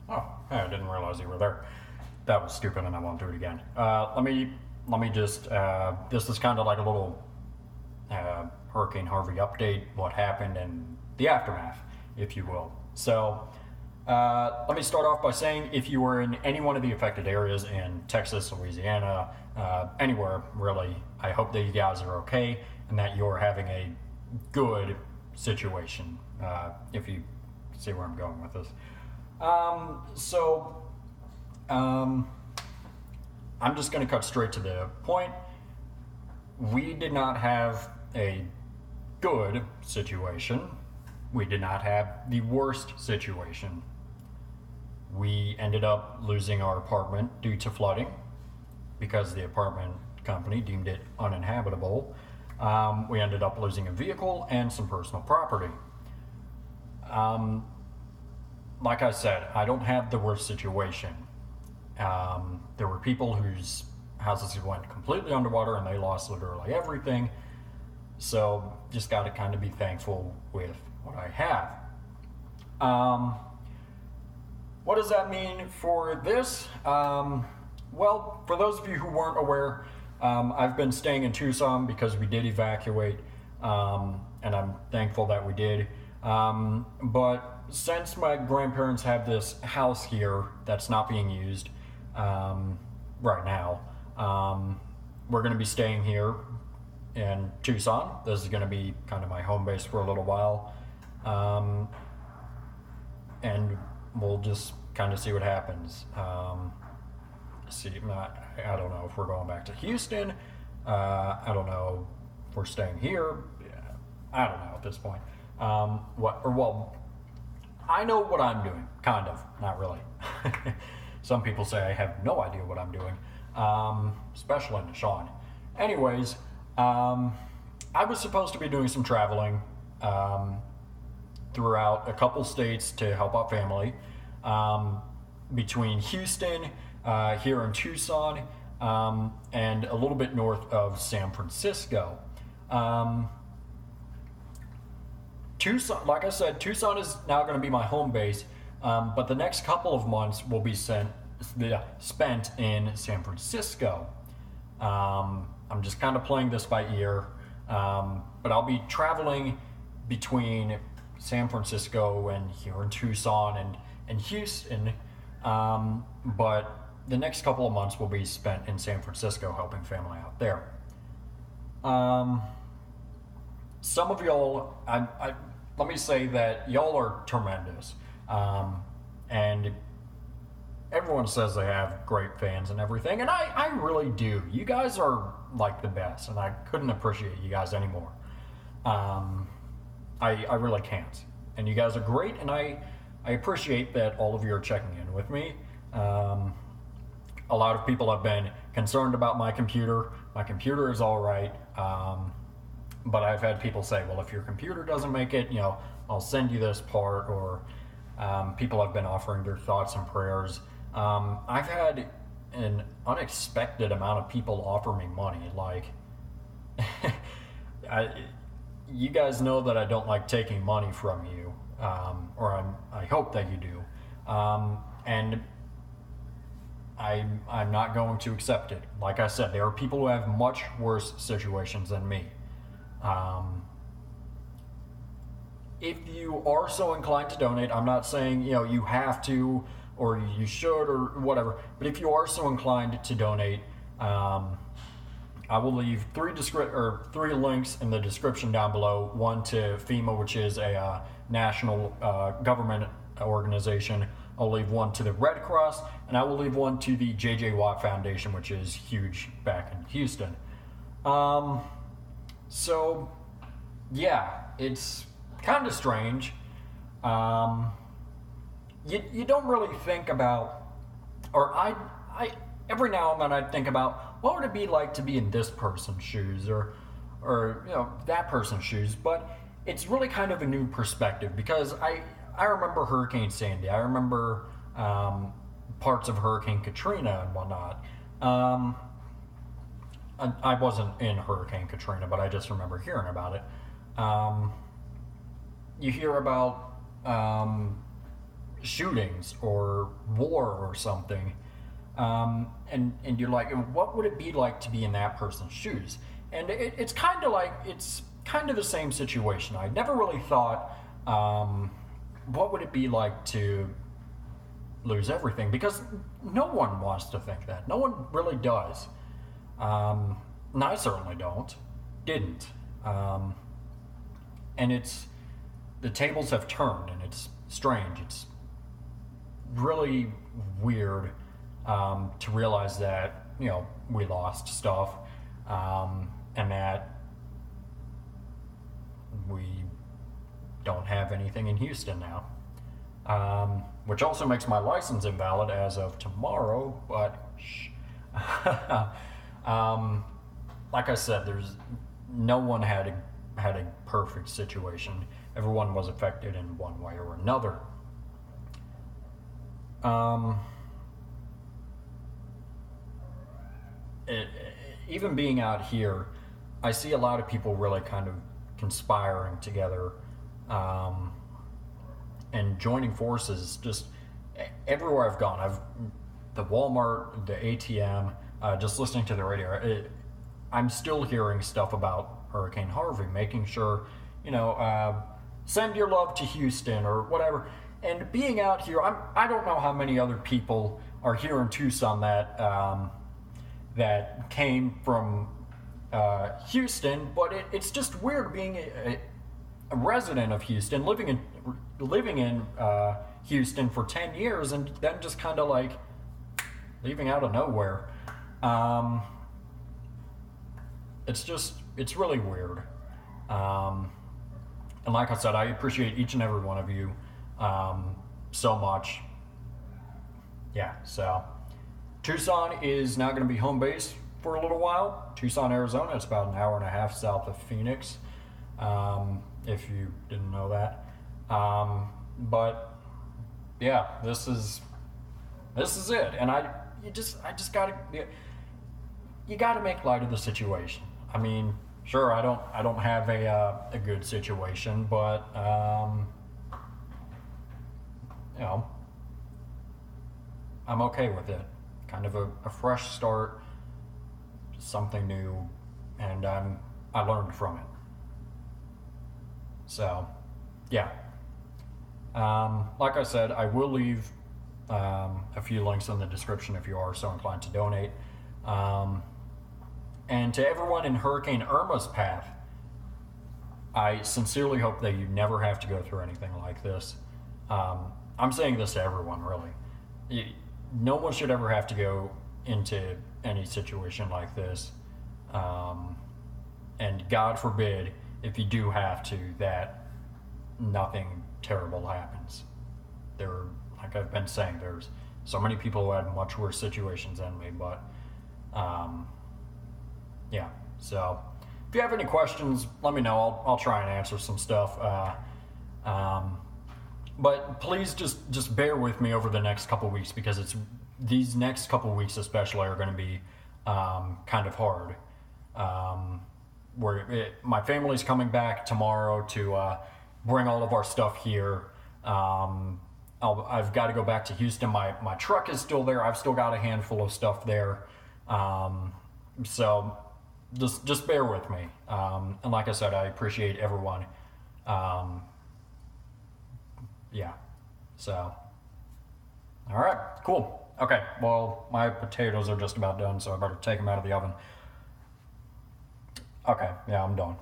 Oh, hey, I didn't realize you were there. That was stupid, and I won't do it again. Let me just. This is kind of like a little Hurricane Harvey update. What happened and the aftermath, if you will. So, let me start off by saying, if you were in any one of the affected areas in Texas, Louisiana, anywhere really, I hope that you guys are okay and that you're having a good situation. If you see where I'm going with this. So, um, I'm just going to cut straight to the point. We did not have a good situation. We did not have the worst situation. We ended up losing our apartment due to flooding because the apartment company deemed it uninhabitable. We ended up losing a vehicle and some personal property. Um, like I said, I don't have the worst situation. There were people whose houses went completely underwater and they lost literally everything. So just got to kind of be thankful with what I have. Um, what does that mean for this? Well, for those of you who weren't aware, I've been staying in Tucson because we did evacuate, and I'm thankful that we did. But since my grandparents have this house here that's not being used right now, we're going to be staying here in Tucson. This is going to be kind of my home base for a little while. And we'll just kind of see what happens. I don't know if we're going back to Houston. I don't know if we're staying here. I don't know at this point. I know what I'm doing, kind of, not really. Some people say I have no idea what I'm doing, especially Sean. Anyways, I was supposed to be doing some traveling throughout a couple states to help out family, between Houston, here in Tucson, and a little bit north of San Francisco. Tucson, like I said, Tucson is now going to be my home base, but the next couple of months will be spent in San Francisco. I'm just kind of playing this by ear, but I'll be traveling between San Francisco and here in Tucson and Houston, but the next couple of months will be spent in San Francisco helping family out there. Some of y'all, let me say that y'all are tremendous, and everyone says they have great fans and everything, and I really do. You guys are like the best, and I couldn't appreciate you guys anymore. I really can't. And you guys are great, and I appreciate that all of you are checking in with me. A lot of people have been concerned about my computer. My computer is all right, but I've had people say, well, if your computer doesn't make it, I'll send you this part, or people have been offering their thoughts and prayers. I've had an unexpected amount of people offer me money. Like, you guys know that I don't like taking money from you, or I hope that you do, and I'm not going to accept it. Like I said, there are people who have much worse situations than me. If you are so inclined to donate, I'm not saying you have to or you should or whatever, but if you are so inclined to donate, I will leave three links in the description down below. One to FEMA, which is a national government organization. I'll leave one to the Red Cross, and I will leave one to the J.J. Watt Foundation, which is huge back in Houston. So, yeah, it's kind of strange. You don't really think about, or I every now and then I think about what would it be like to be in this person's shoes or that person's shoes, but it's really kind of a new perspective because I remember Hurricane Sandy. I remember parts of Hurricane Katrina and whatnot. I wasn't in Hurricane Katrina, but I just remember hearing about it. You hear about shootings or war or something, and you're like, what would it be like to be in that person's shoes? And it's kind of the same situation. I never really thought, what would it be like to lose everything? Because no one wants to think that. No one really does. And I certainly didn't. And the tables have turned, and it's strange. It's really weird to realize that, we lost stuff, and that we don't have anything in Houston now. Which also makes my license invalid as of tomorrow, but like I said, no one had a perfect situation. Everyone was affected in one way or another. Even being out here, I see a lot of people really kind of conspiring together, and joining forces. Just everywhere I've gone, the Walmart, the ATM, just listening to the radio, I'm still hearing stuff about Hurricane Harvey, making sure, send your love to Houston or whatever. And being out here, I don't know how many other people are here in Tucson that came from Houston, but it's just weird being a resident of Houston, living in Houston for 10 years, and then just kind of like leaving out of nowhere. It's really weird. And like I said, I appreciate each and every one of you so much. Yeah, so Tucson is now going to be home base for a little while. Tucson, Arizona. It's about an hour and a half south of Phoenix, if you didn't know that. But yeah, this is it. And you just gotta make light of the situation. I mean, sure, I don't have a good situation, but I'm okay with it. Kind of a fresh start, something new, and I learned from it. So, yeah. Like I said, I will leave a few links in the description if you are so inclined to donate. And to everyone in Hurricane Irma's path, I sincerely hope that you never have to go through anything like this. I'm saying this to everyone, really. No one should ever have to go into any situation like this. And God forbid, if you do have to, that nothing terrible happens. Like I've been saying, there's so many people who had much worse situations than me, but yeah. So if you have any questions, let me know. I'll try and answer some stuff. But please just bear with me over the next couple weeks, because these next couple weeks especially are going to be kind of hard. My family's coming back tomorrow to bring all of our stuff here. I've got to go back to Houston. My truck is still there. I've still got a handful of stuff there. So just bear with me. And like I said, I appreciate everyone. Yeah. So, all right, cool. Okay, well, my potatoes are just about done, so I better take them out of the oven. Okay, yeah, I'm done.